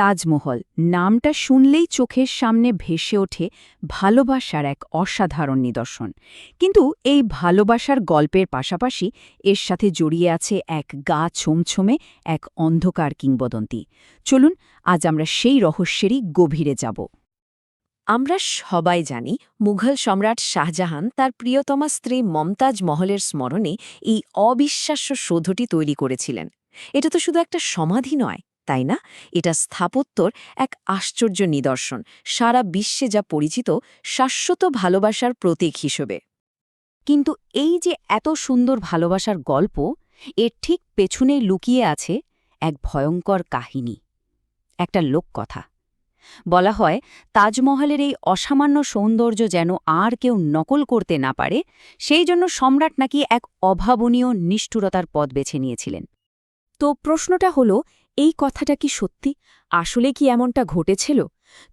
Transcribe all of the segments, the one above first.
তাজমহল নামটা শুনলেই চোখের সামনে ভেসে ওঠে ভালোবাসার এক অসাধারণ নিদর্শন। কিন্তু এই ভালোবাসার গল্পের পাশাপাশি এর সাথে জড়িয়ে আছে এক গা ছমছমে এক অন্ধকার কিংবদন্তি। চলুন আজ আমরা সেই রহস্যেরই গভীরে যাব। আমরা সবাই জানি মুঘল সম্রাট শাহজাহান তার প্রিয়তমা স্ত্রী মমতাজ মহলের স্মরণে এই অবিশ্বাস্য সৌধটি তৈরি করেছিলেন। এটা তো শুধু একটা সমাধি নয়, তাই না? এটা স্থাপত্যর এক আশ্চর্য নিদর্শন, সারা বিশ্বে যা পরিচিত শাশ্বত ভালোবাসার প্রতীক হিসেবে। কিন্তু এই যে এত সুন্দর ভালোবাসার গল্প, এর ঠিক পেছনেই লুকিয়ে আছে এক ভয়ঙ্কর কাহিনী, একটা লোককথা। বলা হয় তাজমহলের এই অসামান্য সৌন্দর্য যেন আর কেউ নকল করতে না পারে, সেই জন্য সম্রাট নাকি এক অভাবনীয় নিষ্ঠুরতার পথ বেছে নিয়েছিলেন। তো প্রশ্নটা হলো, এই কথাটা কি সত্যি? আসলে কি এমনটা ঘটেছিল?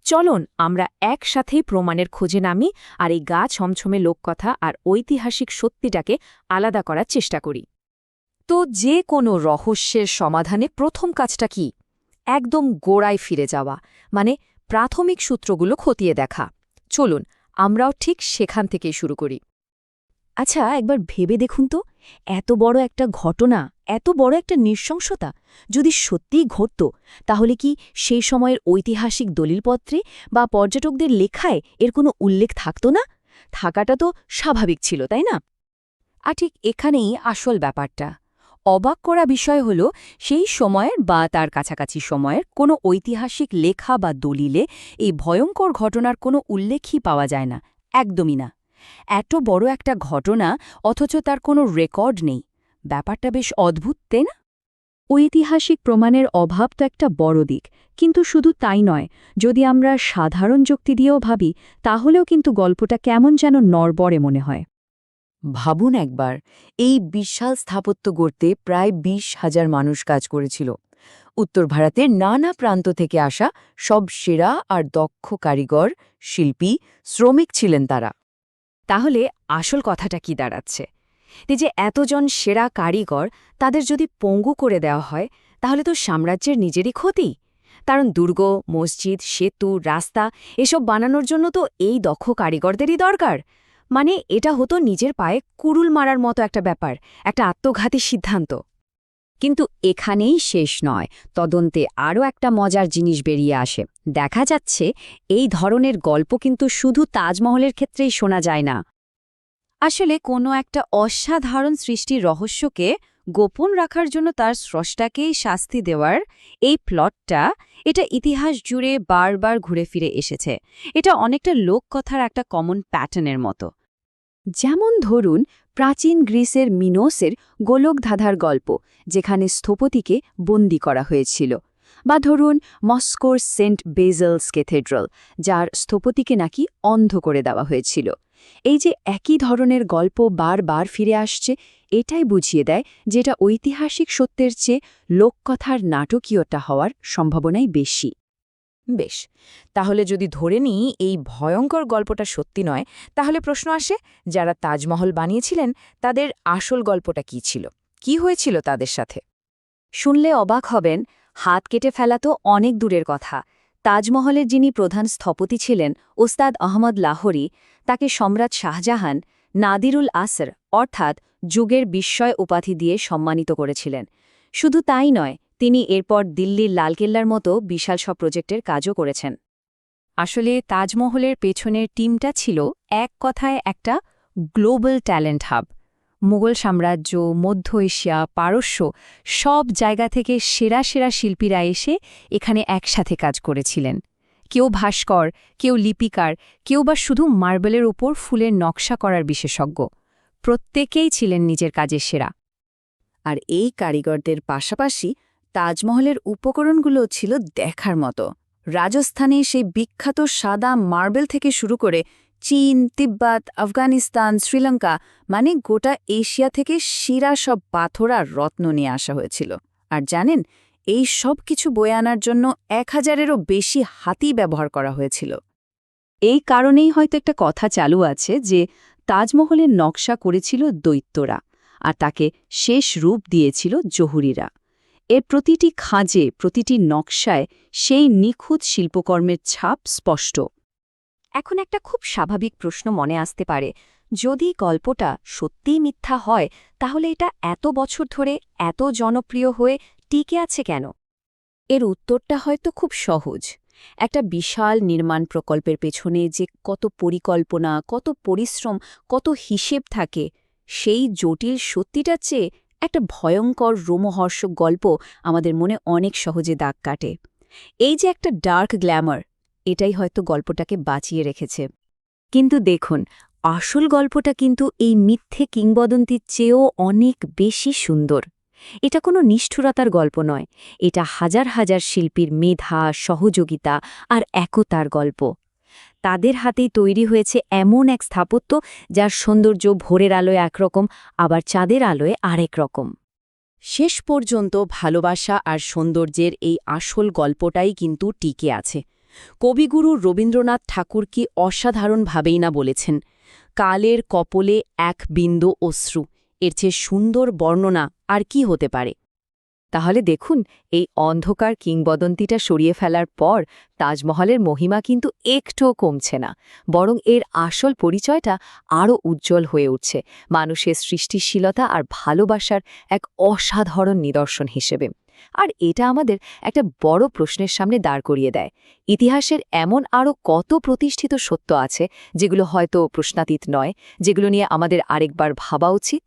চলুন আমরা একসাথেই প্রমাণের খোঁজে নামি আর এই গা ছমছমে লোককথা আর ঐতিহাসিক সত্যিটাকে আলাদা করার চেষ্টা করি। তো যে কোনো রহস্যের সমাধানে প্রথম কাজটা কি? একদম গোড়ায় ফিরে যাওয়া, মানে প্রাথমিক সূত্রগুলো খতিয়ে দেখা। চলুন আমরাও ঠিক সেখান থেকেই শুরু করি। আচ্ছা, একবার ভেবে দেখুন তো, এত বড় একটা ঘটনা, এত বড় একটা নৃশংসতা যদি সত্যিই ঘটত, তাহলে কি সেই সময়ের ঐতিহাসিক দলিলপত্রে বা পর্যটকদের লেখায় এর কোনো উল্লেখ থাকত না? থাকাটা তো স্বাভাবিক ছিল, তাই না? আর ঠিক এখানেই আসল ব্যাপারটা। অবাক করা বিষয় হল, সেই সময়ের বা তার কাছাকাছি সময়ের কোনো ঐতিহাসিক লেখা বা দলিলে এই ভয়ঙ্কর ঘটনার কোনো উল্লেখই পাওয়া যায় না, একদমই না। এত বড় একটা ঘটনা, অথচ তার কোনো রেকর্ড নেই। ব্যাপারটা বেশ অদ্ভুত, তাই না? ঐতিহাসিক প্রমাণের অভাব তো একটা বড় দিক, কিন্তু শুধু তাই নয়, যদি আমরা সাধারণ যুক্তি দিয়েও ভাবি, তাহলেও কিন্তু গল্পটা কেমন যেন নড়বড়ে মনে হয়। ভাবুন একবার, এই বিশাল স্থাপত্য গড়তে প্রায় ২০,০০০ মানুষ কাজ করেছিল। উত্তর ভারতের নানা প্রান্ত থেকে আসা সব সেরা আর দক্ষ কারিগর, শিল্পী, শ্রমিক ছিলেন তারা। তাহলে আসল কথাটা কি দাঁড়াচ্ছে? এই যে এতজন সেরা কারিগর, তাদের যদি পঙ্গু করে দেওয়া হয়, তাহলে তো সাম্রাজ্যের নিজেরই ক্ষতি। কারণ দুর্গ, মসজিদ, সেতু, রাস্তা এসব বানানোর জন্য তো এই দক্ষ কারিগরদেরই দরকার। মানে এটা হতো নিজের পায়ে কুড়ুল মারার মতো একটা ব্যাপার, একটা আত্মঘাতী সিদ্ধান্ত। কিন্তু এখানেই শেষ নয়, তদন্তে আরও একটা মজার জিনিস বেরিয়ে আসে। দেখা যাচ্ছে এই ধরনের গল্প কিন্তু শুধু তাজমহলের ক্ষেত্রেই শোনা যায় না। আসলে কোনো একটা অসাধারণ সৃষ্টির রহস্যকে গোপন রাখার জন্য তার স্রষ্টাকেই শাস্তি দেওয়ার এই প্লটটা, এটা ইতিহাস জুড়ে বারবার ঘুরে ফিরে এসেছে। এটা অনেকটা লোককথার একটা কমন প্যাটার্নের মতো। যেমন ধরুন প্রাচীন গ্রিসের মিনোসের গোলকধাঁধার গল্প, যেখানে স্থপতিকে বন্দী করা হয়েছিল। বা ধরুন মস্কোর সেন্ট বেজেলস ক্যাথেড্রাল, যার স্থপতিকে নাকি অন্ধ করে দেওয়া হয়েছিল। এই যে একই ধরনের গল্প বারবার ফিরে আসছে, এটাই বুঝিয়ে দেয় যেটা ঐতিহাসিক সত্যের চেয়ে লোককথার নাটকীয়তা হওয়ার সম্ভাবনাই বেশি। বেশ, তাহলে যদি ধরে নিই এই ভয়ঙ্কর গল্পটা সত্যি নয়, তাহলে প্রশ্ন আসে, যারা তাজমহল বানিয়েছিলেন তাদের আসল গল্পটা কি ছিল? কি হয়েছিল তাদের সাথে? শুনলে অবাক হবেন, হাত কেটে ফেলা তো অনেক দূরের কথা। তাজমহলের যিনি প্রধান স্থপতি ছিলেন, ওস্তাদ আহমদ লাহোরী, তাকে সম্রাট শাহজাহান নাদিরুল আসর অর্থাৎ যুগের বিস্ময় উপাধি দিয়ে সম্মানিত করেছিলেন। শুধু তাই নয়, তিনি এরপর দিল্লির লালকেল্লার মতো বিশাল সব প্রজেক্টের কাজও করেছেন। আসলে তাজমহলের পেছনের টিমটা ছিল এক কথায় একটা গ্লোবাল ট্যালেন্ট হাব। মুঘল সাম্রাজ্য, মধ্য এশিয়া, পারস্য সব জায়গা থেকে সেরা সেরা শিল্পীরা এসে এখানে একসাথে কাজ করেছিলেন। কেউ ভাস্কর, কেউ লিপিকার, কেউ বা শুধু মার্বেলের উপর ফুলের নকশা করার বিশেষজ্ঞ। প্রত্যেকেই ছিলেন নিজের কাজের সেরা। আর এই কারিগরদের পাশাপাশি তাজমহলের উপকরণগুলো ছিল দেখার মতো। রাজস্থানে সেই বিখ্যাত সাদা মার্বেল থেকে শুরু করে চীন, তিব্বত, আফগানিস্তান, শ্রীলঙ্কা, মানে গোটা এশিয়া থেকে সেরা সব পাথর আর রত্ন নিয়ে আসা হয়েছিল। আর জানেন, এই সব কিছু বয়ে আনার জন্য ১,০০০-এরও বেশি হাতি ব্যবহার করা হয়েছিল। এই কারণেই হয়তো একটা কথা চালু আছে যে তাজমহলের নকশা করেছিল দৈত্যরা, আর তাকে শেষ রূপ দিয়েছিল জহুরিরা। এর প্রতিটি খাঁজে, প্রতিটি নকশায় সেই নিখুঁত শিল্পকর্মের ছাপ স্পষ্ট। এখন একটা খুব স্বাভাবিক প্রশ্ন মনে আসতে পারে, যদি গল্পটা সত্যিই মিথ্যা হয় তাহলে এটা এত বছর ধরে এত জনপ্রিয় হয়ে টিকে আছে কেন? এর উত্তরটা হয়তো খুব সহজ। একটা বিশাল নির্মাণ প্রকল্পের পেছনে যে কত পরিকল্পনা, কত পরিশ্রম, কত হিসেব থাকে, সেই জটিল সত্যিটার চেয়ে একটা ভয়ঙ্কর রোমহর্ষক গল্প আমাদের মনে অনেক সহজে দাগ কাটে। এই যে একটা ডার্ক গ্ল্যামার, এটাই হয়তো গল্পটাকে বাঁচিয়ে রেখেছে। কিন্তু দেখুন, আসল গল্পটা কিন্তু এই মিথ্যে কিংবদন্তির চেয়েও অনেক বেশি সুন্দর। এটা কোনো নিষ্ঠুরতার গল্প নয়, এটা হাজার হাজার শিল্পীর মেধা, সহযোগিতা আর একতার গল্প। তাদের হাতেই তৈরি হয়েছে এমন এক স্থাপত্য যার সৌন্দর্য ভোরের আলোয় একরকম, আবার চাঁদের আলোয় আরেক রকম। শেষ পর্যন্ত ভালোবাসা আর সৌন্দর্যের এই আসল গল্পটাই কিন্তু টিকে আছে। কবিগুরু রবীন্দ্রনাথ ঠাকুর কি অসাধারণভাবেই না বলেছেন, কালের কপলে এক বিন্দু অশ্রু, এর চেয়ে সুন্দর বর্ণনা আর কি হতে পারে? তাহলে দেখুন, এই অন্ধকার কিংবদন্তিটা সরিয়ে ফেলার পর তাজমহলের মহিমা কিন্তু একটুও কমছে না, বরং এর আসল পরিচয়টা আরও উজ্জ্বল হয়ে উঠছে মানুষের সৃষ্টিশীলতা আর ভালোবাসার এক অসাধারণ নিদর্শন হিসেবে। আর এটা আমাদের একটা বড় প্রশ্নের সামনে দাঁড় করিয়ে দেয়, ইতিহাসের এমন আরও কত প্রতিষ্ঠিত সত্য আছে যেগুলো হয়তো প্রশ্নাতীত নয়, যেগুলো নিয়ে আমাদের আরেকবার ভাবা উচিত।